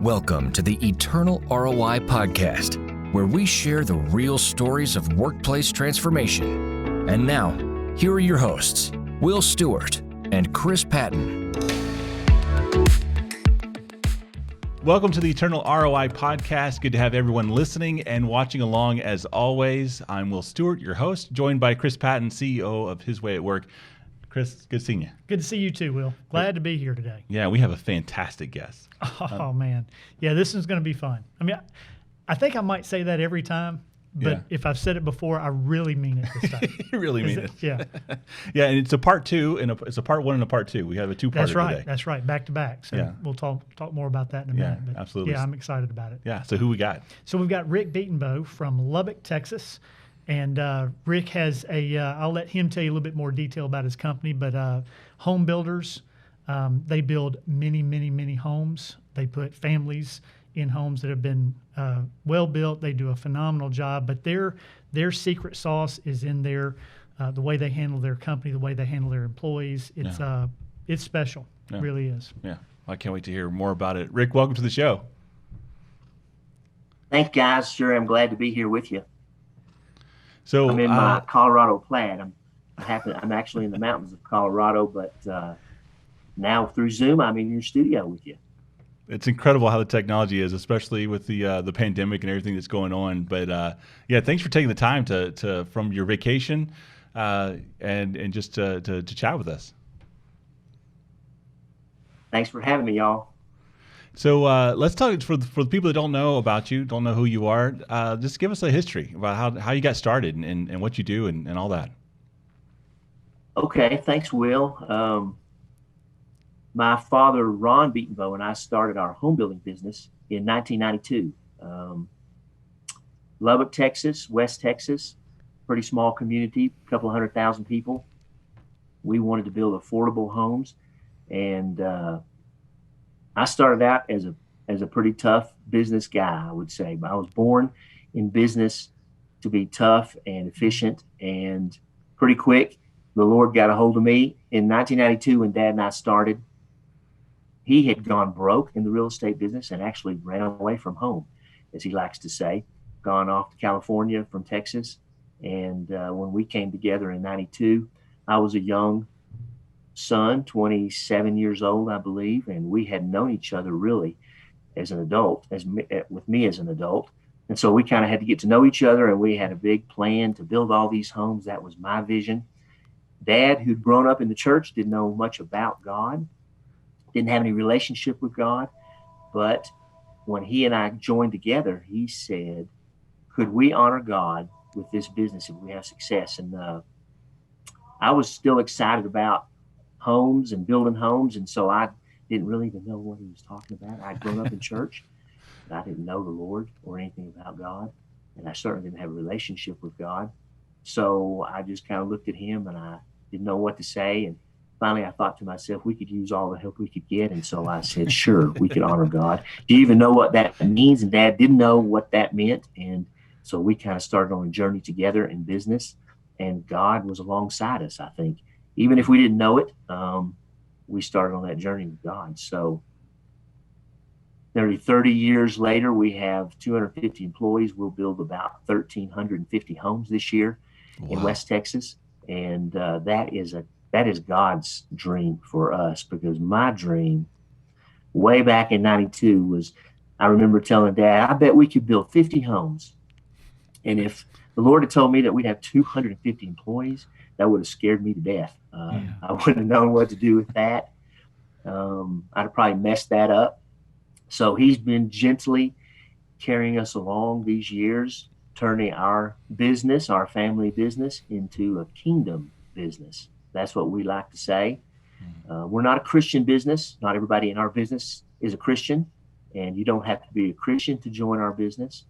Welcome to the Eternal ROI podcast, where we share the real stories of workplace transformation. And now, here are your hosts, Will Stewart and Chris Patton. Welcome to the Eternal ROI podcast. Good to have everyone listening and watching along as always. I'm Will Stewart, your host, joined by Chris Patton, CEO of His Way at Work. Chris, good seeing you. Good to see you too, Will. Glad to be here today. Yeah, we have a fantastic guest. Oh, man. Yeah, this is going to be fun. I mean, I think I might say that every time, but if I've said it before, I really mean it this time. You really mean it. Yeah. Yeah, and it's a part two, and it's a part one and a part two. We have a two-parter That's right. today. That's right. Back to back. So we'll talk more about that in a minute. But absolutely. Yeah, I'm excited about it. Yeah, so who we got? So we've got Rick Betenbough from Lubbock, Texas. And Rick has I'll let him tell you a little bit more detail about his company, but home builders, they build many, many, many homes. They put families in homes that have been well built. They do a phenomenal job, but their secret sauce is in the way they handle their company, the way they handle their employees. It's special. It really is. Yeah, I can't wait to hear more about it. Rick, welcome to the show. Thanks, guys. Sure, I'm glad to be here with you. So I'm in my Colorado plaid. I'm actually in the mountains of Colorado, but now through Zoom, I'm in your studio with you. It's incredible how the technology is, especially with the pandemic and everything that's going on. But thanks for taking the time to from your vacation and just to chat with us. Thanks for having me, y'all. So let's talk for the people that don't know about you, don't know who you are. Just give us a history about how you got started and what you do and all that. Okay, thanks, Will. My father, Ron Betenbough, and I started our home building business in 1992. Lubbock, Texas, West Texas, pretty small community, a couple of 100,000 people. We wanted to build affordable homes, and I started out as a pretty tough business guy, I would say. I was born in business to be tough and efficient, and pretty quick, the Lord got a hold of me. In 1992, when Dad and I started, he had gone broke in the real estate business and actually ran away from home, as he likes to say, gone off to California from Texas. And when we came together in 92, I was a young son, 27 years old, I believe, and we had known each other really as an adult, with me as an adult. And so we kind of had to get to know each other, and we had a big plan to build all these homes. That was my vision. Dad, who'd grown up in the church, didn't know much about God, didn't have any relationship with God. But when he and I joined together, he said, could we honor God with this business if we have success? And I was still excited about homes and building homes, and so I didn't really even know what he was talking about. I'd grown up in church, but I didn't know the Lord or anything about God, and I certainly didn't have a relationship with God. So I just kind of looked at him, and I didn't know what to say. And finally, I thought to myself, we could use all the help we could get. And so I said, sure, we could honor God. Do you even know what that means? And Dad didn't know what that meant. And so we kind of started on a journey together in business, and God was alongside us, I think. Even if we didn't know it, we started on that journey with God. So nearly 30 years later, we have 250 employees. We'll build about 1,350 homes this year in West Texas. And that is God's dream for us, because my dream way back in 92 was, I remember telling Dad, I bet we could build 50 homes. And if the Lord had told me that we'd have 250 employees, that would have scared me to death. I wouldn't have known what to do with that. I'd have probably messed that up. So he's been gently carrying us along these years, turning our business, our family business, into a kingdom business. That's what we like to say. We're not a Christian business. Not everybody in our business is a Christian, and you don't have to be a Christian to join our business.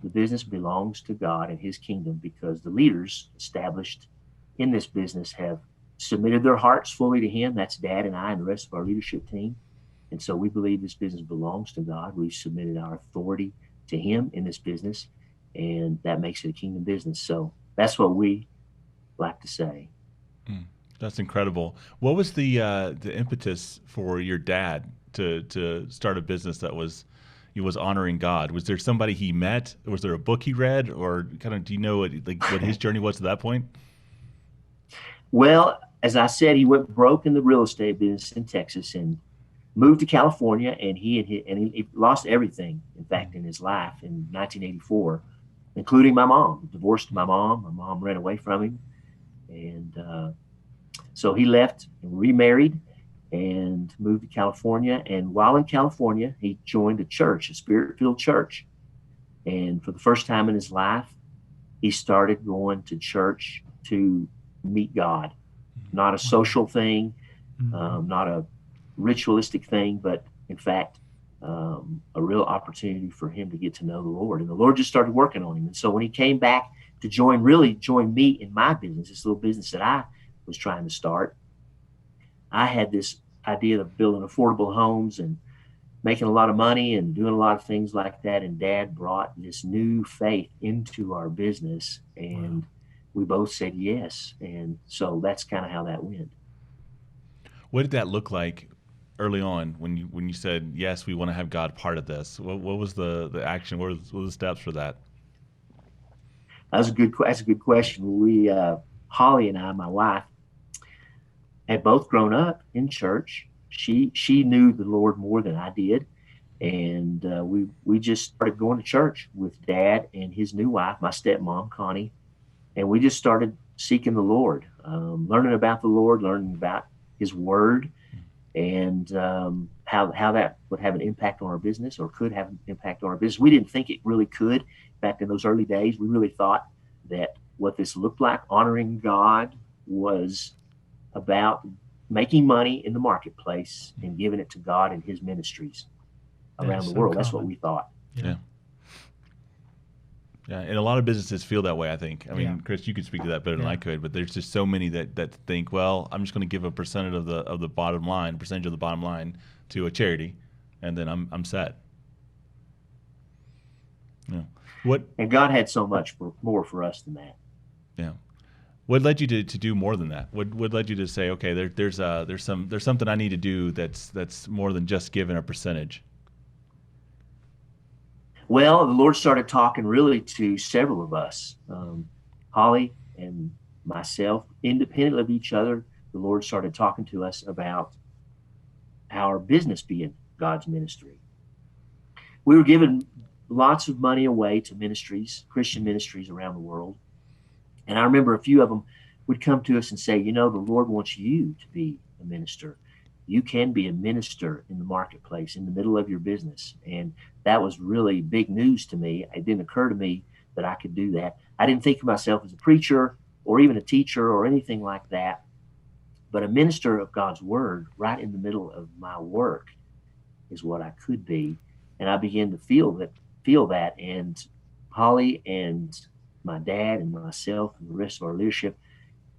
The business belongs to God and his kingdom, because the leaders established in this business have submitted their hearts fully to him. That's Dad and I and the rest of our leadership team. And so we believe this business belongs to God. We've submitted our authority to him in this business, and that makes it a kingdom business. So that's what we like to say. That's incredible. What was the impetus for your dad to start a business that was he was honoring God? Was there somebody he met? Was there a book he read, or kind of do you know what his journey was to that point? Well, as I said, he went broke in the real estate business in Texas and moved to California, and he lost everything, in fact, in his life in 1984, including my mom. Divorced my mom. My mom ran away from him, and so he left and remarried and moved to California. And while in California, he joined a church, a spirit-filled church. And for the first time in his life, he started going to church to meet God. Not a social thing, not a ritualistic thing, but in fact, a real opportunity for him to get to know the Lord. And the Lord just started working on him. And so when he came back to join me in my business, this little business that I was trying to start, I had this idea of building affordable homes and making a lot of money and doing a lot of things like that. And Dad brought this new faith into our business, and we both said yes. And so that's kind of how that went. What did that look like early on when you said, yes, we want to have God part of this? What was the action? What were the steps for that? That's a good question. We, Holly and I, my wife, had both grown up in church. She knew the Lord more than I did. And we just started going to church with Dad and his new wife, my stepmom, Connie. And we just started seeking the Lord, learning about the Lord, learning about his word, and how that would have an impact on our business, or could have an impact on our business. We didn't think it really could. Back in those early days, we really thought that what this looked like, honoring God, was about making money in the marketplace and giving it to God and his ministries around the world. That's what we thought. Yeah. Yeah, and a lot of businesses feel that way, I think. I mean, Chris, you could speak to that better than I could, but there's just so many that think, well, I'm just going to give a percentage of the bottom line to a charity, and then I'm set. Yeah. And God had so much more for us than that. Yeah. What led you to do more than that? What led you to say, okay, there's something I need to do that's more than just giving a percentage? Well, the Lord started talking really to several of us, Holly and myself, independent of each other. The Lord started talking to us about our business being God's ministry. We were giving lots of money away to ministries, Christian ministries around the world. And I remember a few of them would come to us and say, the Lord wants you to be a minister. You can be a minister in the marketplace, in the middle of your business. And that was really big news to me. It didn't occur to me that I could do that. I didn't think of myself as a preacher or even a teacher or anything like that, but a minister of God's word right in the middle of my work is what I could be. And I began to feel that. And Holly and my dad and myself and the rest of our leadership,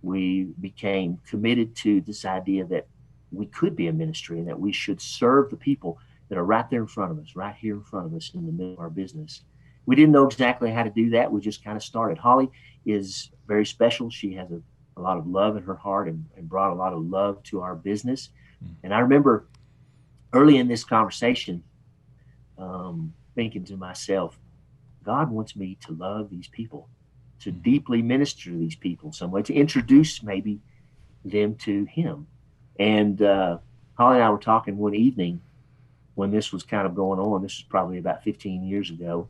we became committed to this idea that we could be a ministry and that we should serve the people that are right there in front of us, right here in front of us in the middle of our business. We didn't know exactly how to do that. We just kind of started. Holly is very special. She has a lot of love in her heart and brought a lot of love to our business. And I remember early in this conversation thinking to myself, God wants me to love these people, to deeply minister to these people in some way, to introduce maybe them to him. And Holly and I were talking one evening when this was kind of going on. This was probably about 15 years ago.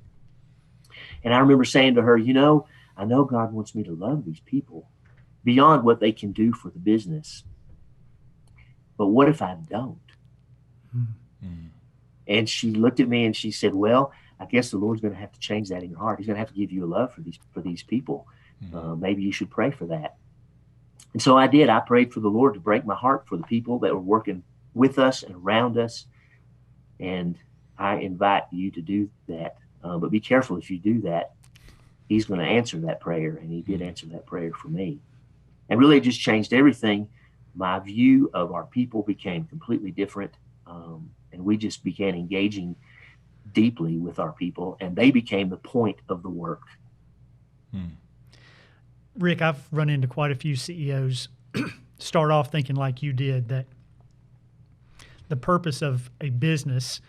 And I remember saying to her, I know God wants me to love these people beyond what they can do for the business. But what if I don't? Mm-hmm. And she looked at me and she said, well, I guess the Lord's going to have to change that in your heart. He's going to have to give you a love for these people. Mm-hmm. Maybe you should pray for that. And so I did. I prayed for the Lord to break my heart for the people that were working with us and around us. And I invite you to do that. But be careful if you do that. He's going to answer that prayer. And he did answer that prayer for me. And really it just changed everything. My view of our people became completely different. And we just began engaging deeply with our people. And they became the point of the work. Rick, I've run into quite a few CEOs start off thinking like you did, that the purpose of a business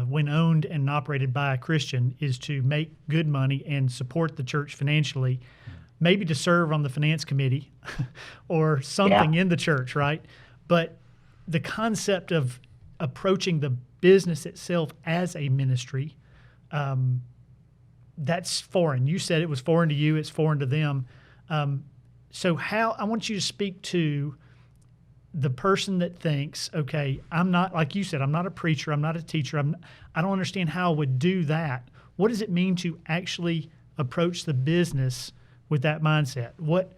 when owned and operated by a Christian, is to make good money and support the church financially, maybe to serve on the finance committee or something in the church, right? But the concept of approaching the business itself as a ministry, that's foreign. You said it was foreign to you, it's foreign to them. So I want you to speak to the person that thinks, okay, I'm not, like you said, I'm not a preacher, I'm not a teacher, I don't understand how I would do that. What does it mean to actually approach the business with that mindset? What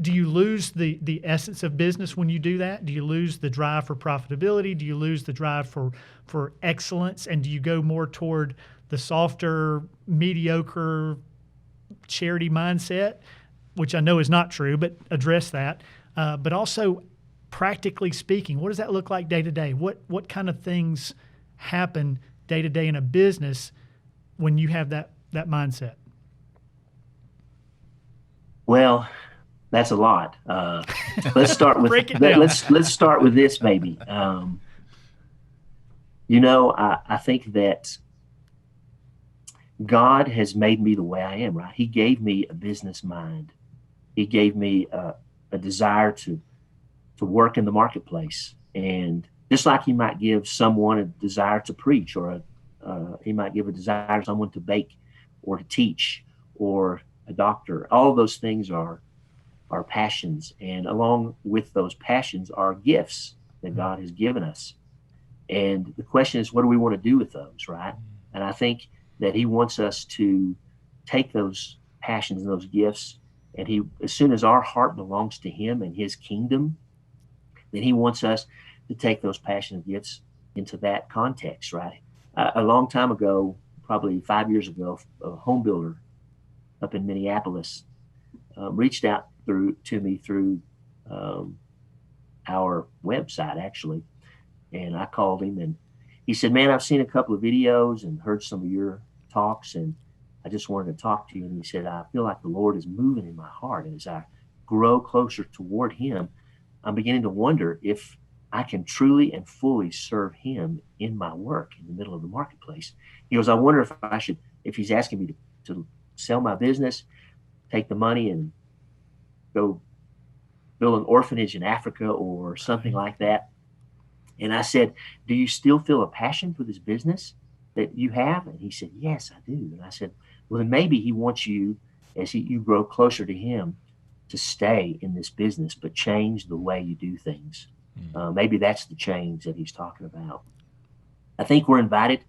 do you lose the essence of business when you do that? Do you lose the drive for profitability? Do you lose the drive for excellence? And do you go more toward the softer, mediocre charity mindset, which I know is not true, but address that. But also, practically speaking, what does that look like day to day? What kind of things happen day to day in a business when you have that mindset? Well, that's a lot. Let's start with let's start with this, maybe. I think that God has made me the way I am, right? He gave me a business mind. He gave me a desire to work in the marketplace. And just like he might give someone a desire to preach, or he might give a desire to someone to bake or to teach, or a doctor. All of those things are passions. And along with those passions are gifts that God has given us. And the question is, what do we want to do with those, right? And I think that he wants us to take those passions and those gifts, and as soon as our heart belongs to him and his kingdom, then he wants us to take those passion and gifts into that context, right? A long time ago, probably 5 years ago, a home builder up in Minneapolis reached out to me through our website, actually. And I called him, and he said, man, I've seen a couple of videos and heard some of your talks, and I just wanted to talk to you. And he said, I feel like the Lord is moving in my heart. And as I grow closer toward him, I'm beginning to wonder if I can truly and fully serve him in my work in the middle of the marketplace. He goes, I wonder if he's asking me to sell my business, take the money and go build an orphanage in Africa or something like that. And I said, do you still feel a passion for this business that you have? And he said, yes, I do. And I said, well, then maybe he wants you, as you grow closer to him, to stay in this business, but change the way you do things. Maybe that's the change that he's talking about. I think we're invited,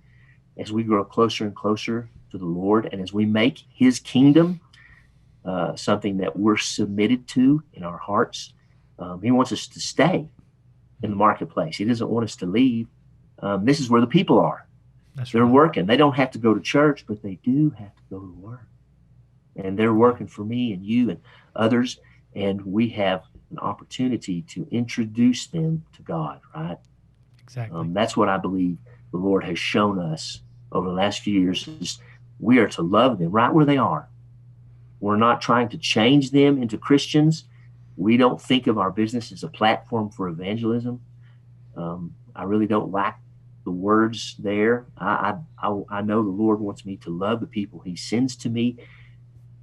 as we grow closer and closer to the Lord, and as we make his kingdom something that we're submitted to in our hearts, he wants us to stay in the marketplace. He doesn't want us to leave. This is where the people are. They're working. They don't have to go to church, but they do have to go to work. And they're working for me and you and others. And we have an opportunity to introduce them to God, right? Exactly. That's what I believe the Lord has shown us over the last few years, is we are to love them right where they are. We're not trying to change them into Christians. We don't think of our business as a platform for evangelism. I really don't like the words there. I know the Lord wants me to love the people he sends to me,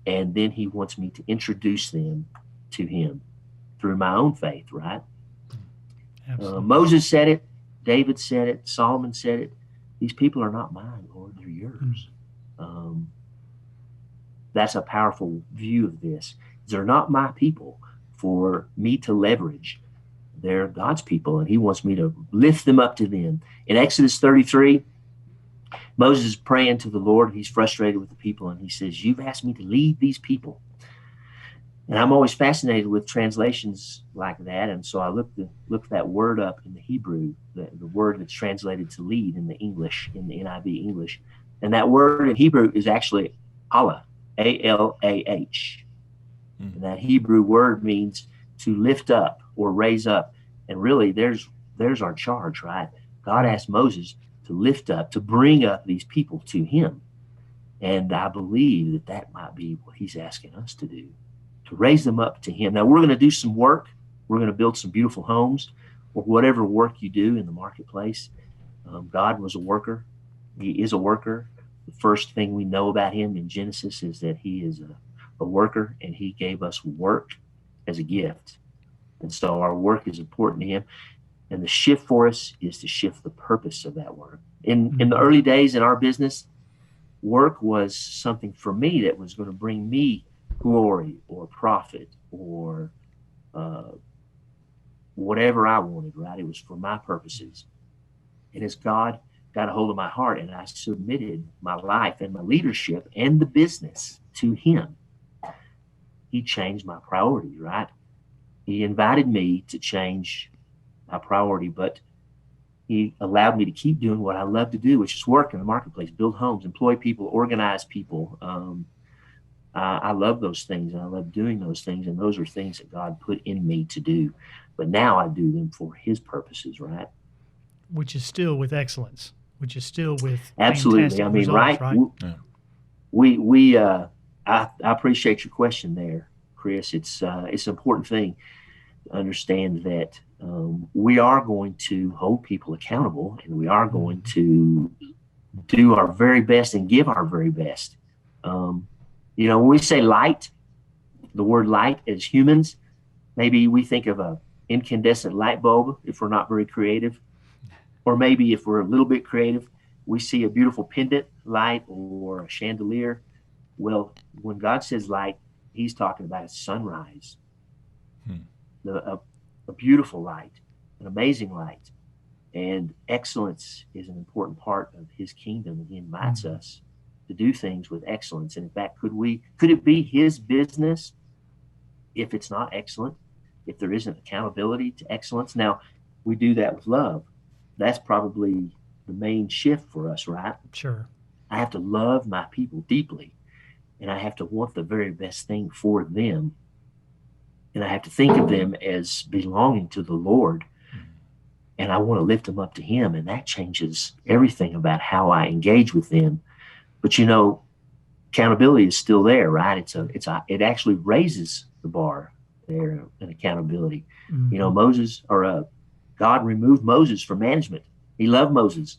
and then he wants me to introduce them to him through my own faith, right? Moses said it, David said it, Solomon said it. These people are not mine, Lord, they're yours. That's a powerful view of this. They're not my people for me to leverage. They're God's people, and he wants me to lift them up to them. In Exodus 33, Moses is praying to the Lord, and he's frustrated with the people, and he says, you've asked me to lead these people. And I'm always fascinated with translations like that, and so I looked that word up in the Hebrew, the word that's translated to lead in the English, in the NIV English. And that word in Hebrew is actually Allah, A-L-A-H. And that Hebrew word means to lift up or raise up. And really, there's our charge, right? God asked Moses to lift up, to bring up these people to him. And I believe that might be what he's asking us to do, to raise them up to him. Now, we're going to do some work. We're going to build some beautiful homes, or whatever work you do in the marketplace. God was a worker. He is a worker. The first thing we know about him in Genesis is that he is a worker, and he gave us work as a gift. And so our work is important to him. And the shift for us is to shift the purpose of that work. In the early days in our business, work was something for me that was going to bring me glory or profit or whatever I wanted, right? It was for my purposes. And as God got a hold of my heart and I submitted my life and my leadership and the business to him, he changed my priorities, right? He invited me to change my priority, but he allowed me to keep doing what I love to do, which is work in the marketplace, build homes, employ people, organize people. I love those things, and I love doing those things, and those are things that God put in me to do. But now I do them for his purposes, right? Which is still with excellence, which is still with absolutely. fantastic I mean, results, right? Yeah. I appreciate your question there, Chris. It's an important thing to understand that we are going to hold people accountable, and we are going to do our very best and give our very best. When we say light, the word light as humans, maybe we think of a incandescent light bulb if we're not very creative. Or maybe if we're a little bit creative, we see a beautiful pendant light or a chandelier. Well, when God says light, he's talking about a sunrise, a beautiful light, an amazing light. And excellence is an important part of his kingdom, and he invites us to do things with excellence. And in fact, could it be his business if it's not excellent, if there isn't accountability to excellence? Now, we do that with love. That's probably the main shift for us, right? Sure. I have to love my people deeply, and I have to want the very best thing for them. And I have to think of them as belonging to the Lord, and I want to lift them up to him. And that changes everything about how I engage with them. But accountability is still there, right? It actually raises the bar there in accountability. God removed Moses from management. He loved Moses,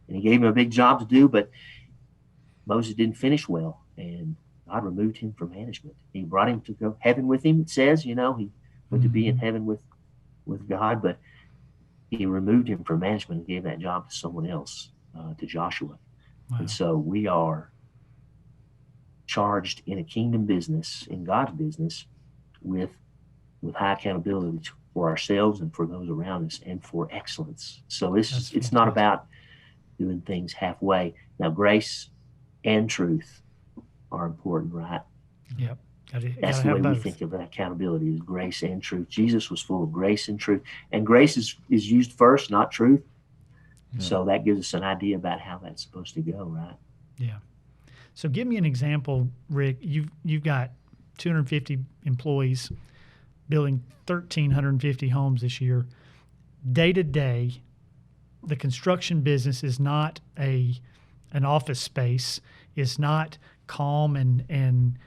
and he gave him a big job to do, but Moses didn't finish well, and God removed him from management. He brought him to go heaven with him. It says, he went to be in heaven with God, but he removed him from management and gave that job to someone else, to Joshua. Wow. And so we are charged in a kingdom business, in God's business, with high accountability for ourselves and for those around us, and for excellence. So it's not about doing things halfway. Now, grace and truth are important, right? Yep. That's the way we think of accountability, is grace and truth. Jesus was full of grace and truth, and grace is used first, not truth. Yeah. So that gives us an idea about how that's supposed to go, right? Yeah. So give me an example, Rick. You've got 250 employees, building 1,350 homes this year. Day to day, the construction business is not an office space. It's not calm and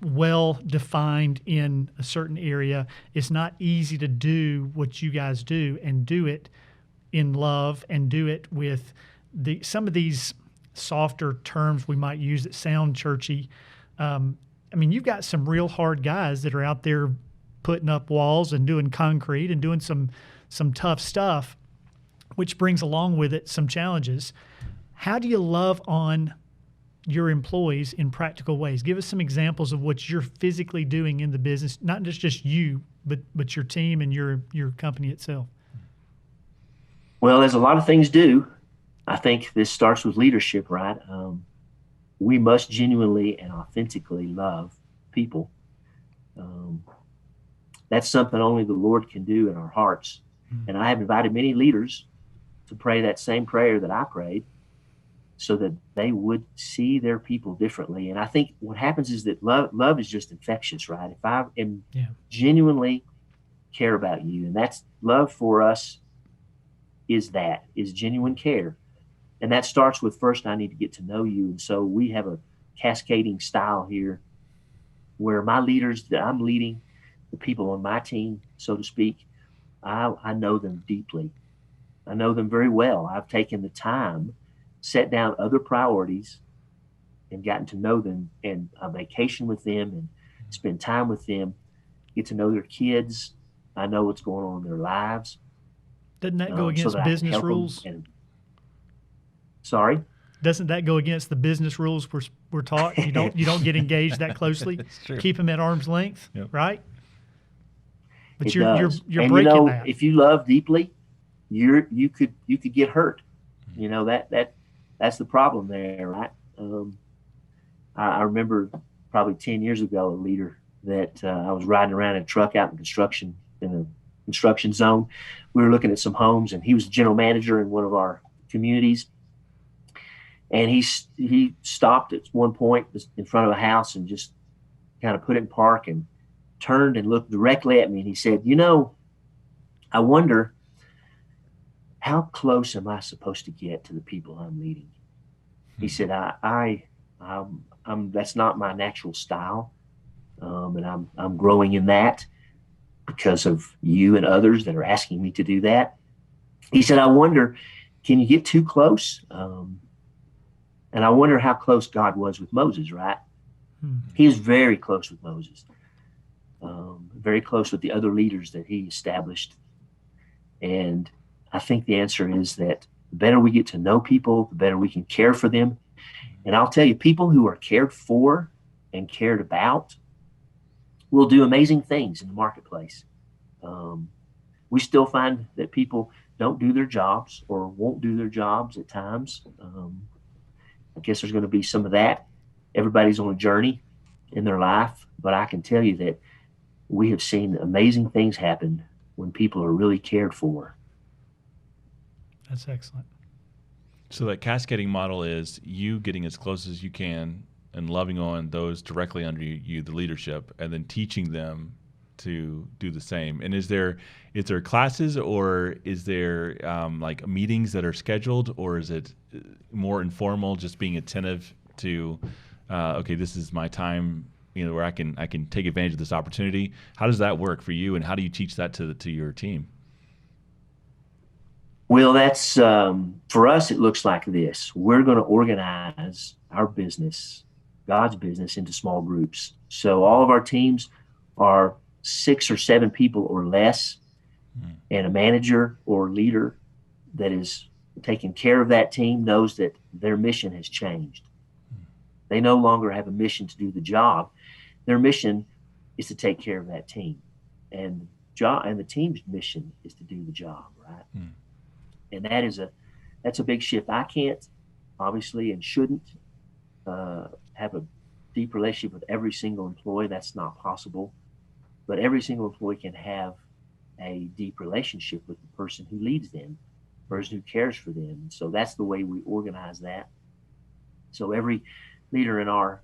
well defined in a certain area. It's not easy to do what you guys do and do it in love and do it with some of these softer terms we might use that sound churchy. You've got some real hard guys that are out there putting up walls and doing concrete and doing some tough stuff, which brings along with it some challenges. How do you love on your employees in practical ways? Give us some examples of what you're physically doing in the business, not just you, but your team and your company itself. Well, as a lot of things do, I think this starts with leadership, right? We must genuinely and authentically love people. That's something only the Lord can do in our hearts. And I have invited many leaders to pray that same prayer that I prayed, so that they would see their people differently. And I think what happens is that love is just infectious, right? If I am genuinely care about you, and that's love for us is genuine care. And that starts with, first, I need to get to know you. And so we have a cascading style here where my leaders that I'm leading, the people on my team, so to speak, I know them deeply. I know them very well. I've taken the time, set down other priorities, and gotten to know them, and a vacation with them and spend time with them, get to know their kids. I know what's going on in their lives. Doesn't that go So against that I can business help rules? them. And, sorry? Doesn't that go against the business rules we're taught? You don't get engaged that closely. That's true. Keep them at arm's length, Yep. right? But It you're does. you're And breaking that. if you love deeply, you could get hurt. That's the problem there, right? I remember probably 10 years ago, a leader that I was riding around in a truck out in a construction zone. We were looking at some homes, and he was the general manager in one of our communities. And he stopped at one point in front of a house and just kind of put it in park and turned and looked directly at me. And he said, I wonder, how close am I supposed to get to the people I'm leading? He said, I'm that's not my natural style. And I'm growing in that because of you and others that are asking me to do that. He said, I wonder, can you get too close? And I wonder how close God was with Moses, right? He is very close with Moses, very close with the other leaders that he established. And I think the answer is that the better we get to know people, the better we can care for them. And I'll tell you, people who are cared for and cared about will do amazing things in the marketplace. We still find that people don't do their jobs or won't do their jobs at times. I guess there's going to be some of that. Everybody's on a journey in their life, but I can tell you that we have seen amazing things happen when people are really cared for. That's excellent. So that cascading model is you getting as close as you can and loving on those directly under you, the leadership, and then teaching them to do the same. And is there classes, or is there like meetings that are scheduled, or is it more informal, just being attentive to, okay, this is my time, where I can take advantage of this opportunity? How does that work for you, and how do you teach that to your team? Well, that's for us. It looks like this: we're going to organize our business, God's business, into small groups. So all of our teams are 6 or 7 people or less, and a manager or leader that is taking care of that team knows that their mission has changed. They no longer have a mission to do the job. Their mission is to take care of that team, and the team's mission is to do the job, right? And that's a big shift. I can't, obviously, and shouldn't have a deep relationship with every single employee. That's not possible. But every single employee can have a deep relationship with the person who leads them, the person who cares for them. So that's the way we organize that. So every leader in our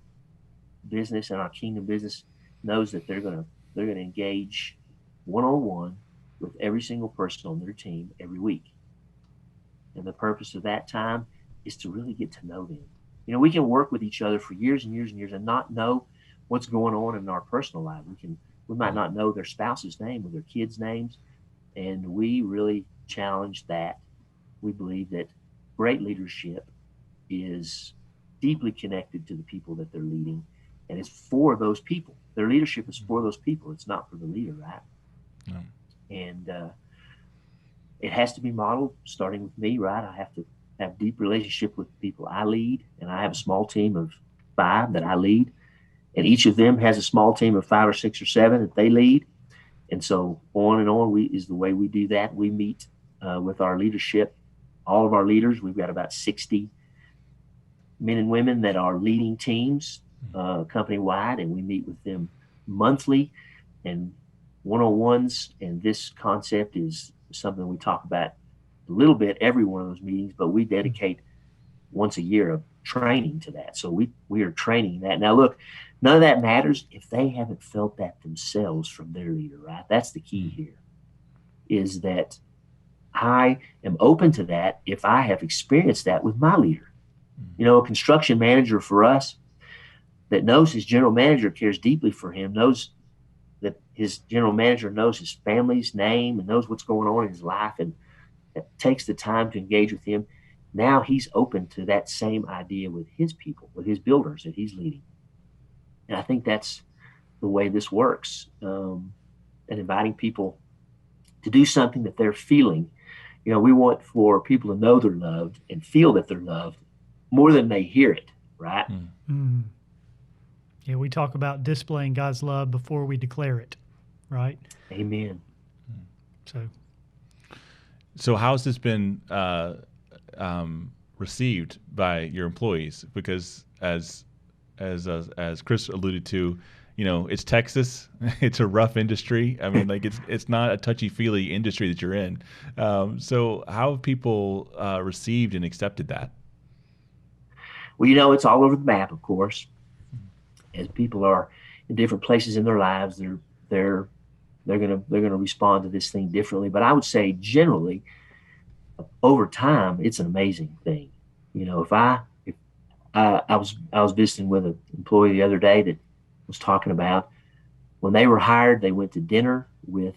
business and our kingdom business knows that they're gonna engage one-on-one with every single person on their team every week. And the purpose of that time is to really get to know them. We can work with each other for years and years and years and not know what's going on in our personal life. We might not know their spouse's name or their kids' names, and we really challenge that. We believe that great leadership is deeply connected to the people that they're leading, and it's for those people. Their leadership is for those people. It's not for the leader, right? No. And it has to be modeled starting with me, right? I have to have deep relationship with the people I lead, and I have a small team of 5 that I lead. And each of them has a small team of 5 or 6 or 7 that they lead. And so on and on is the way we do that. We meet with our leadership, all of our leaders. We've got about 60 men and women that are leading teams company-wide, and we meet with them monthly and one-on-ones. And this concept is something we talk about a little bit every one of those meetings, but we dedicate once a year of training to that. So we are training that. Now, look, none of that matters if they haven't felt that themselves from their leader, right? That's the key here, is that I am open to that if I have experienced that with my leader. A construction manager for us that knows his general manager cares deeply for him, knows that his general manager knows his family's name and knows what's going on in his life, and takes the time to engage with him, now he's open to that same idea with his people, with his builders that he's leading. And I think that's the way this works, and inviting people to do something that they're feeling. We want for people to know they're loved and feel that they're loved more than they hear it, right? Mm. Yeah, we talk about displaying God's love before we declare it, right? Amen. So how's this been received by your employees? Because as Chris alluded to, it's Texas. It's a rough industry. I mean, like it's not a touchy-feely industry that you're in. So how have people received and accepted that? Well, it's all over the map, of course. As people are in different places in their lives, they're gonna respond to this thing differently. But I would say generally, over time, it's an amazing thing. If I was visiting with an employee the other day that was talking about when they were hired, they went to dinner with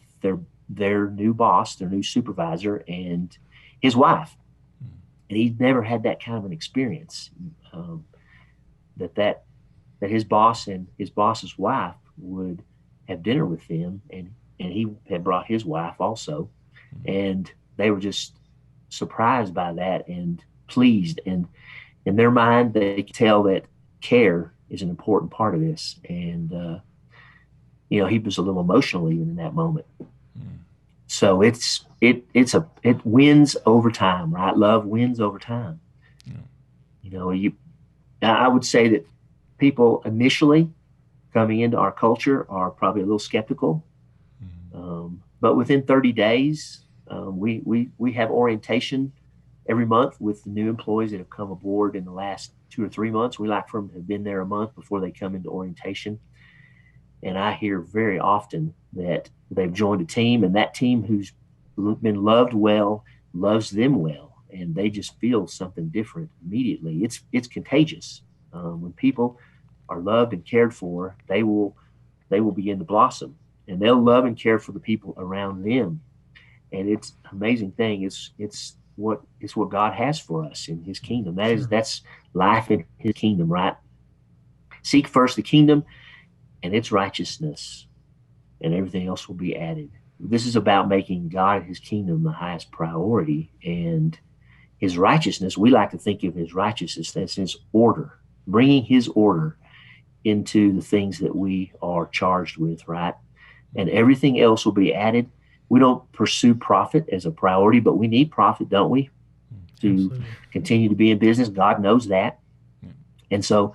their new boss, their new supervisor, and his wife, and he'd never had that kind of an experience. That his boss and his boss's wife would have dinner with them, and he had brought his wife also, and they were just surprised by that and pleased. And in their mind, they could tell that care is an important part of this. And, he was a little emotional even in that moment. So it wins over time, right? Love wins over time. I would say that people initially coming into our culture are probably a little skeptical. But within 30 days, we have orientation every month with the new employees that have come aboard in the last 2 or 3 months. We like for them to have been there a month before they come into orientation. And I hear very often that they've joined a team, and that team who's been loved well loves them well, and they just feel something different immediately. It's contagious. When people are loved and cared for, they will begin to blossom, and they'll love and care for the people around them. And it's an amazing thing. It's what God has for us in His kingdom. That's life in His kingdom, right? Seek first the kingdom and its righteousness, and everything else will be added. This is about making God and His kingdom the highest priority, and His righteousness. We like to think of His righteousness as His order, bringing His order into the things that we are charged with, right? And everything else will be added. We don't pursue profit as a priority, but we need profit, don't we? To Absolutely. Continue to be in business. God knows that. And so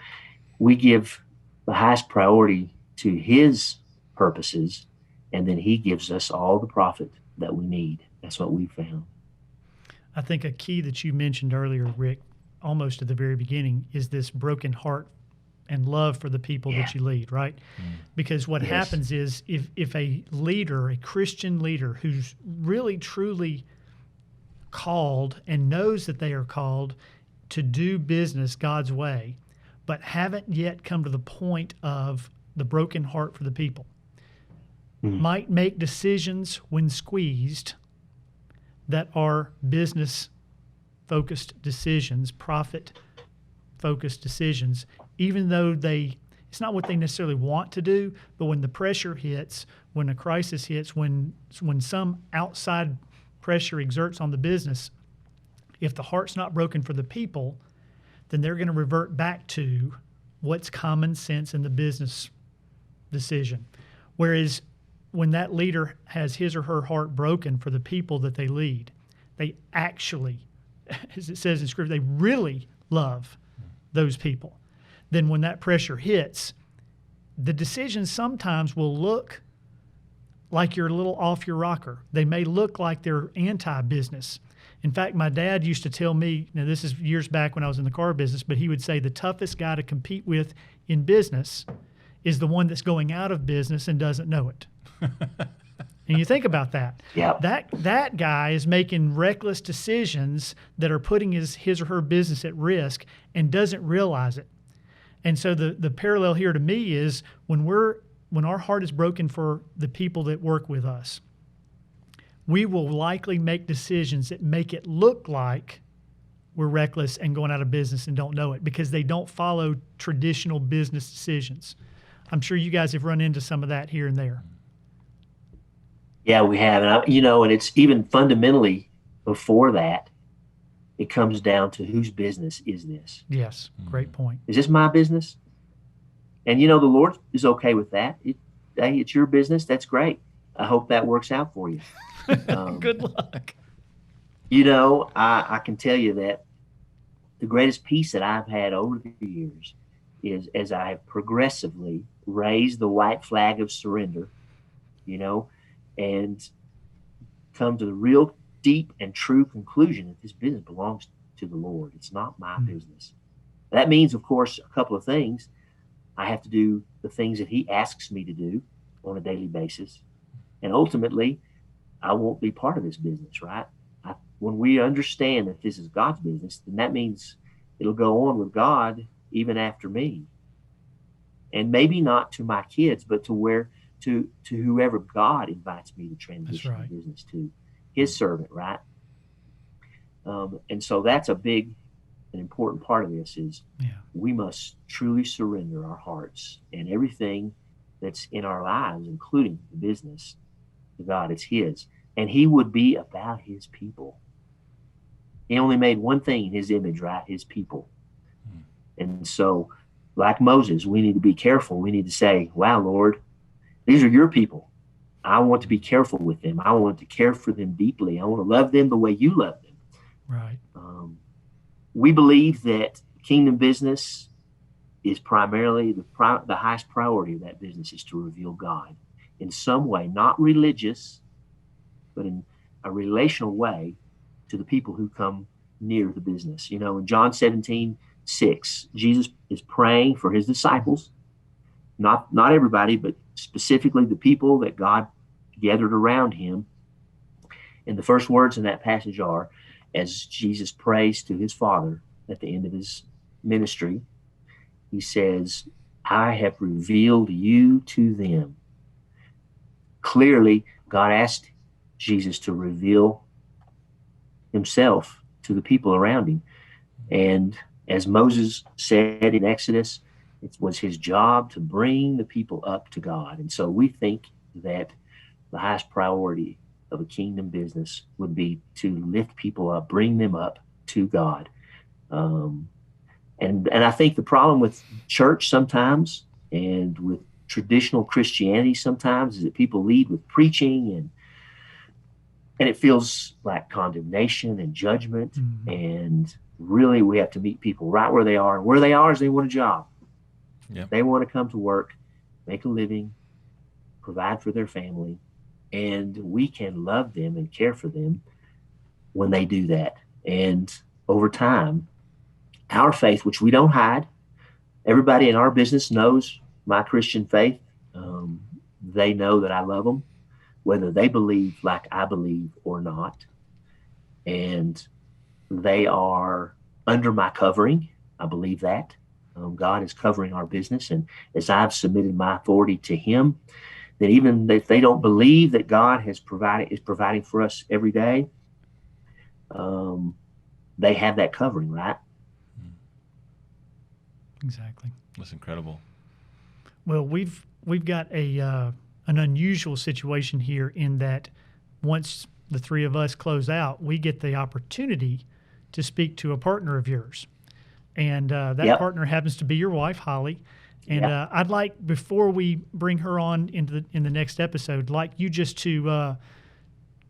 we give the highest priority to His purposes, and then He gives us all the profit that we need. That's what we found. I think a key that you mentioned earlier, Rick, almost at the very beginning, is this broken heart and love for the people that you lead, right? Because what happens is if a leader, a Christian leader who's really truly called and knows that they are called to do business God's way, but haven't yet come to the point of the broken heart for the people, might make decisions when squeezed that are business-focused decisions, profit-focused decisions, even though it's not what they necessarily want to do, but when the pressure hits, when a crisis hits, when some outside pressure exerts on the business, if the heart's not broken for the people, then they're going to revert back to what's common sense in the business decision. Whereas when that leader has his or her heart broken for the people that they lead, they actually, as it says in Scripture, they really love those people. Then when that pressure hits, the decisions sometimes will look like you're a little off your rocker. They may look like they're anti-business. In fact, my dad used to tell me, now this is years back when I was in the car business, but he would say the toughest guy to compete with in business is the one that's going out of business and doesn't know it. And you think about that. Yep. That guy is making reckless decisions that are putting his or her business at risk and doesn't realize it. And so the parallel here to me is when our heart is broken for the people that work with us, we will likely make decisions that make it look like we're reckless and going out of business and don't know it because they don't follow traditional business decisions. I'm sure you guys have run into some of that here and there. Yeah, we have. And it's even fundamentally before that, it comes down to whose business is this? Yes, great point. Is this my business? And, the Lord is okay with that. Hey, it's your business. That's great. I hope that works out for you. Good luck. I can tell you that the greatest peace that I've had over the years is as I have progressively raised the white flag of surrender, and come to the real deep and true conclusion that this business belongs to the Lord. It's not my business. That means, of course, a couple of things. I have to do the things that he asks me to do on a daily basis. And ultimately, I won't be part of this business, right? When we understand that this is God's business, then that means it'll go on with God even after me. And maybe not to my kids, but to whoever God invites me to transition the business to, his servant, right? And so that's a big and important part of this is we must truly surrender our hearts and everything that's in our lives, including the business, to God. It's his. And he would be about his people. He only made one thing in his image, right? His people. And so, like Moses, we need to be careful. We need to say, wow, Lord, these are your people. I want to be careful with them. I want to care for them deeply. I want to love them the way you love them. Right. We believe that kingdom business is primarily the highest priority of that business is to reveal God in some way, not religious, but in a relational way to the people who come near the business. In John 17:6, Jesus is praying for his disciples, not everybody, but specifically the people that God gathered around him. And the first words in that passage are, as Jesus prays to his Father at the end of his ministry, he says, I have revealed you to them. Clearly, God asked Jesus to reveal himself to the people around him. And as Moses said in Exodus, it was his job to bring the people up to God. And so we think that the highest priority of a kingdom business would be to lift people up, bring them up to God. And I think the problem with church sometimes and with traditional Christianity sometimes is that people lead with preaching and it feels like condemnation and judgment. Mm-hmm. And really we have to meet people right where they are. And where they are is they want a job. Yep. They want to come to work, make a living, provide for their family. And we can love them and care for them when they do that. And over time, our faith, which we don't hide, everybody in our business knows my Christian faith. They know that I love them, whether they believe like I believe or not. And they are under my covering. I believe that. God is covering our business. And as I've submitted my authority to him, that even if they don't believe that God is providing for us every day, they have that covering, right? Exactly. That's incredible. Well, we've got an unusual situation here in that once the three of us close out, we get the opportunity to speak to a partner of yours. And that partner happens to be your wife, Holly. And I'd like, before we bring her on in the next episode, like you just to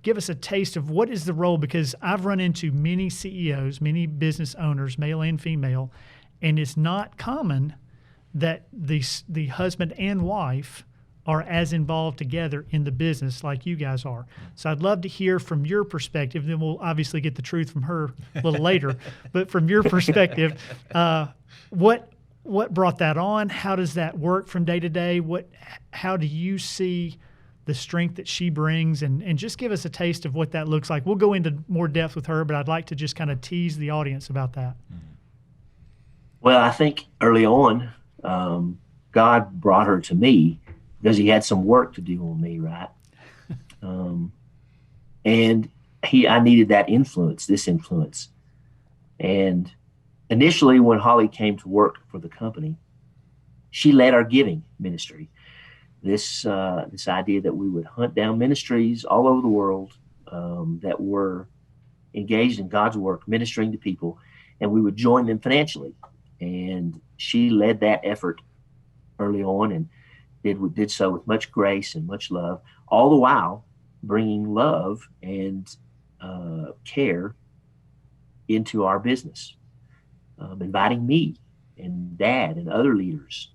give us a taste of what is the role, because I've run into many CEOs, many business owners, male and female, and it's not common that the husband and wife are as involved together in the business like you guys are. So I'd love to hear from your perspective. Then we'll obviously get the truth from her a little later. But from your perspective, what brought that on? How does that work from day to day? How do you see the strength that she brings? And just give us a taste of what that looks like. We'll go into more depth with her, but I'd like to just kind of tease the audience about that. Well, I think early on, God brought her to me because he had some work to do on me, right? And I needed that influence, this influence. And initially, when Holly came to work for the company, she led our giving ministry. This idea that we would hunt down ministries all over the world that were engaged in God's work, ministering to people, and we would join them financially. And she led that effort early on and did so with much grace and much love, all the while bringing love and care into our business, inviting me and Dad and other leaders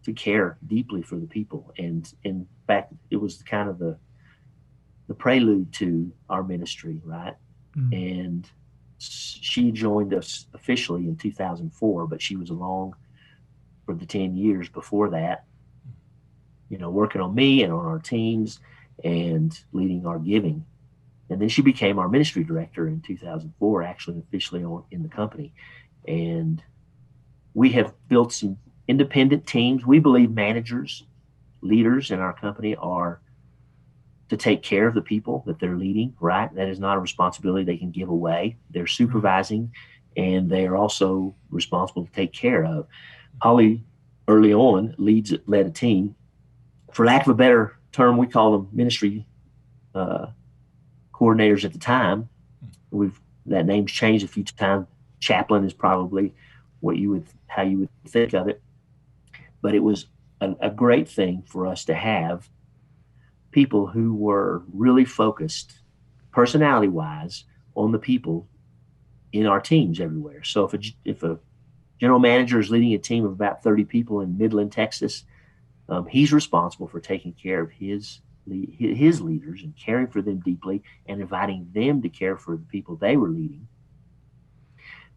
to care deeply for the people. And in fact, it was kind of the prelude to our ministry, right? And she joined us officially in 2004, but she was along for the 10 years before that, working on me and on our teams and leading our giving. And then she became our ministry director in 2004, actually officially in the company. And we have built some independent teams. We believe managers, leaders in our company are to take care of the people that they're leading, right? That is not a responsibility they can give away. They're supervising, and they are also responsible to take care of. Holly, early on, led a team. For lack of a better term, we call them ministry coordinators at the time. That name's changed a few times. Chaplain is probably how you would think of it. But it was a great thing for us to have people who were really focused, personality-wise, on the people in our teams everywhere. So if a general manager is leading a team of about 30 people in Midland, Texas, he's responsible for taking care of his leaders and caring for them deeply and inviting them to care for the people they were leading.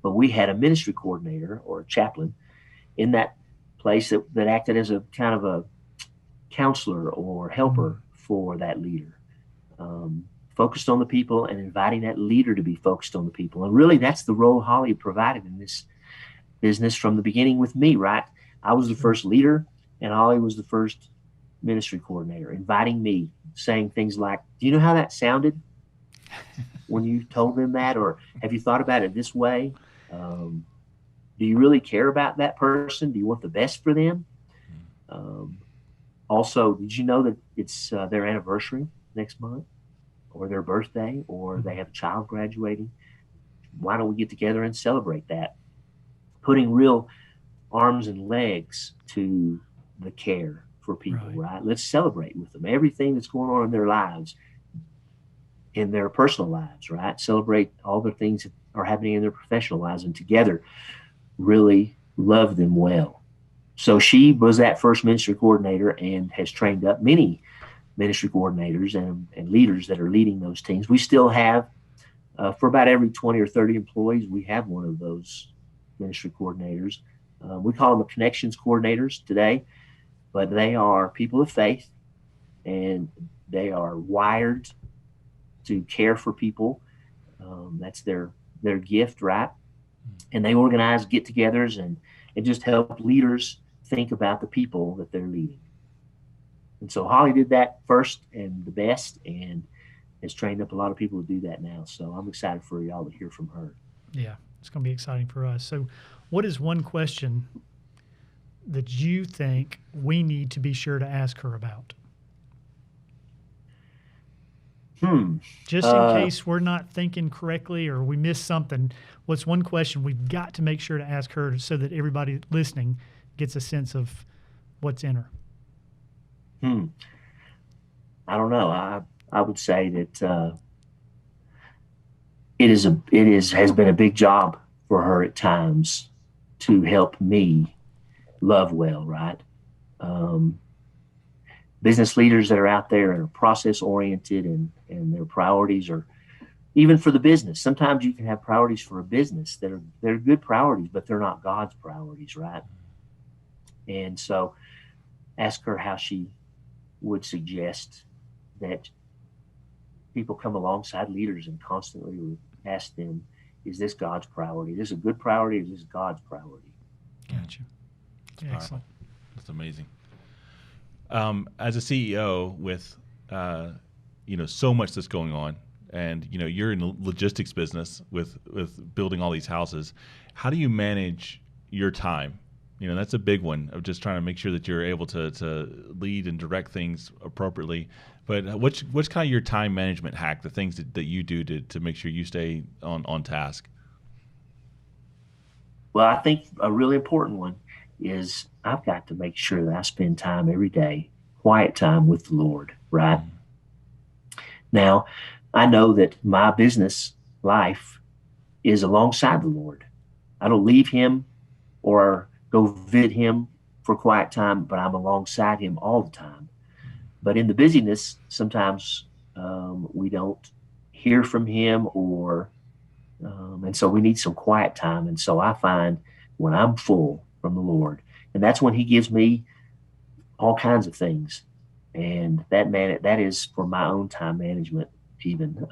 But we had a ministry coordinator or a chaplain in that place that acted as a kind of a counselor or helper for that leader, focused on the people and inviting that leader to be focused on the people. And really, that's the role Holly provided in this business from the beginning with me, right? I was the first leader, and Holly was the first ministry coordinator, inviting me, saying things like, do you know how that sounded when you told them that? Or have you thought about it this way? Do you really care about that person? Do you want the best for them? Also, did you know that it's their anniversary next month, or their birthday, or they have a child graduating? Why don't we get together and celebrate that? Putting real arms and legs to the care for people, right? Let's celebrate with them everything that's going on in their lives, in their personal lives, right? Celebrate all the things that are happening in their professional lives, and together really love them well. So she was that first ministry coordinator and has trained up many ministry coordinators and leaders that are leading those teams. We still have, for about every 20 or 30 employees, we have one of those ministry coordinators. We call them connections coordinators today, but they are people of faith, and they are wired to care for people. That's their gift, right? And they organize get-togethers and just help leaders think about the people that they're leading. And so Holly did that first and the best, and has trained up a lot of people to do that now. So I'm excited for y'all to hear from her. Yeah, it's going to be exciting for us. So what is one question that you think we need to be sure to ask her about? Just in case we're not thinking correctly or we miss something, what's one question we've got to make sure to ask her so that everybody listening gets a sense of what's in her? I don't know. I would say that has been a big job for her at times to help me love well, right? Business leaders that are out there and are process oriented and their priorities are even for the business. Sometimes you can have priorities for a business that are good priorities, but they're not God's priorities, right? And so ask her how she would suggest that people come alongside leaders and constantly ask them, is this God's priority? Is this a good priority? Or is this God's priority? Gotcha. Yeah, excellent. That's amazing. As a CEO with, so much that's going on, and you're in the logistics business with building all these houses. How do you manage your time? That's a big one of just trying to make sure that you're able to lead and direct things appropriately. But what's kind of your time management hack, the things that you do to make sure you stay on task? Well, I think a really important one is I've got to make sure that I spend time every day, quiet time with the Lord, right? Now, I know that my business life is alongside the Lord. I don't leave him or go visit him for quiet time, but I'm alongside him all the time. But in the busyness, sometimes we don't hear from him, and so we need some quiet time. And so I find when I'm full from the Lord, and that's when he gives me all kinds of things. And that is for my own time management even.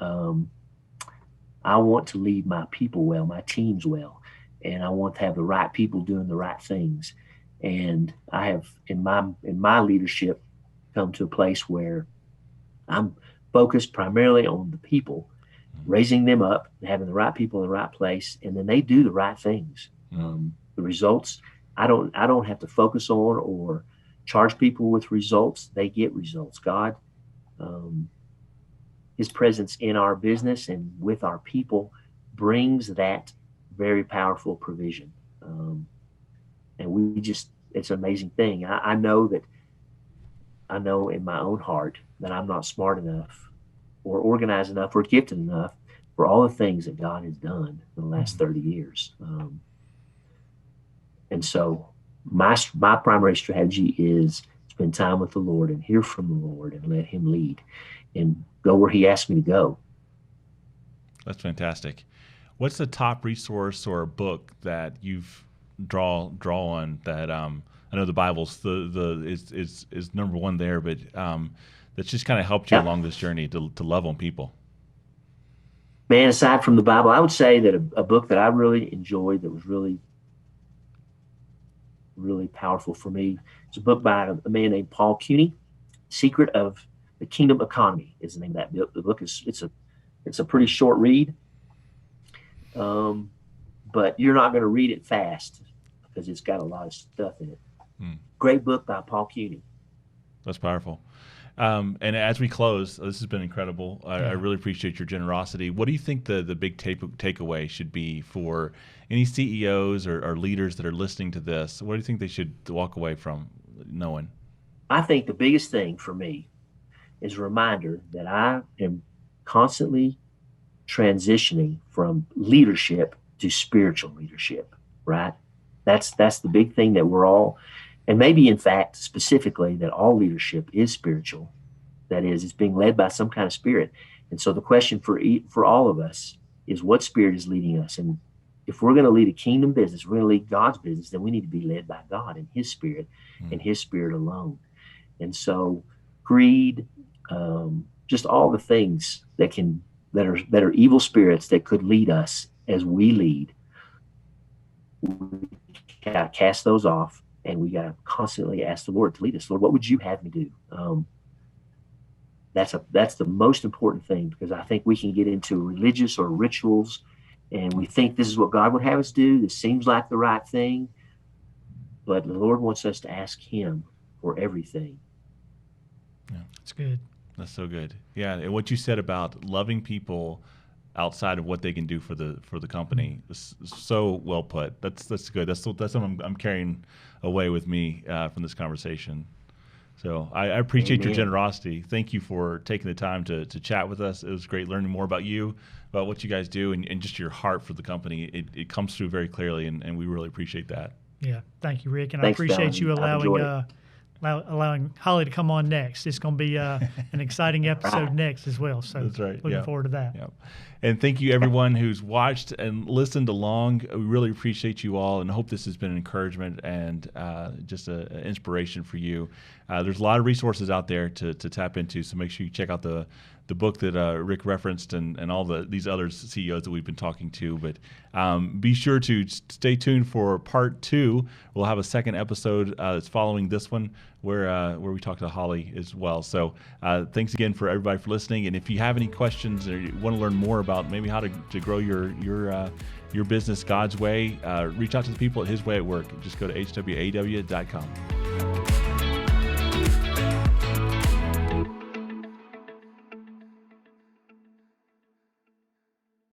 I want to lead my people well, my teams well, and I want to have the right people doing the right things. And I have in my leadership come to a place where I'm focused primarily on the people, raising them up, having the right people in the right place, and then they do the right things. The results, I don't have to focus on or charge people with results. They get results. God, his presence in our business and with our people brings that very powerful provision. And it's an amazing thing. I know in my own heart that I'm not smart enough or organized enough or gifted enough for all the things that God has done in the last 30 years. And so my primary strategy is spend time with the Lord and hear from the Lord and let him lead and go where he asks me to go. That's fantastic. What's the top resource or book that you've draw on that I know the Bible's is number one there, but that's just kind of helped you along this journey to love on people? Man, aside from the Bible, I would say that a book that I really enjoyed that was really, really powerful for me is a book by a man named Paul Cuny. Secret of the Kingdom Economy is the name of that book. The book it's a pretty short read, but you're not going to read it fast because it's got a lot of stuff in it. Great book by Paul Cuny. That's powerful. And as we close, this has been incredible. I really appreciate your generosity. What do you think the big takeaway should be for any CEOs or leaders that are listening to this? What do you think they should walk away from knowing? I think the biggest thing for me is a reminder that I am constantly transitioning from leadership to spiritual leadership, right? That's the big thing that we're all, and maybe in fact specifically that all leadership is spiritual. That is, it's being led by some kind of spirit. And so the question for all of us is what spirit is leading us? And if we're going to lead a kingdom business, we're going to lead God's business, then we need to be led by God and his spirit and his spirit alone. And so greed, just all the things that are evil spirits that could lead us as we lead, we got to cast those off, and we got to constantly ask the Lord to lead us. Lord, what would you have me do? That's the most important thing, because I think we can get into religious or rituals, and we think this is what God would have us do. This seems like the right thing, but the Lord wants us to ask him for everything. Yeah, that's good. That's so good. Yeah, and what you said about loving people outside of what they can do for the company is so well put. That's good. That's what I'm carrying away with me from this conversation. So I appreciate your generosity. Thank you for taking the time to chat with us. It was great learning more about you, about what you guys do, and just your heart for the company. It comes through very clearly, and we really appreciate that. Yeah, thank you, Rick, and Thanks, I appreciate you allowing allowing Holly to come on next. It's going to be an exciting episode next as well. So that's right. Looking forward to that. Yeah. And thank you everyone who's watched and listened along. We really appreciate you all, and hope this has been an encouragement and just an inspiration for you. There's a lot of resources out there to tap into, so make sure you check out the the book that Rick referenced and all these other CEOs that we've been talking to. But be sure to stay tuned for part 2. We'll have a second episode that's following this one where we talk to Holly as well. So thanks again for everybody for listening. And if you have any questions or you want to learn more about maybe how to grow your business God's way, reach out to the people at His Way at Work. Just go to hwaw.com.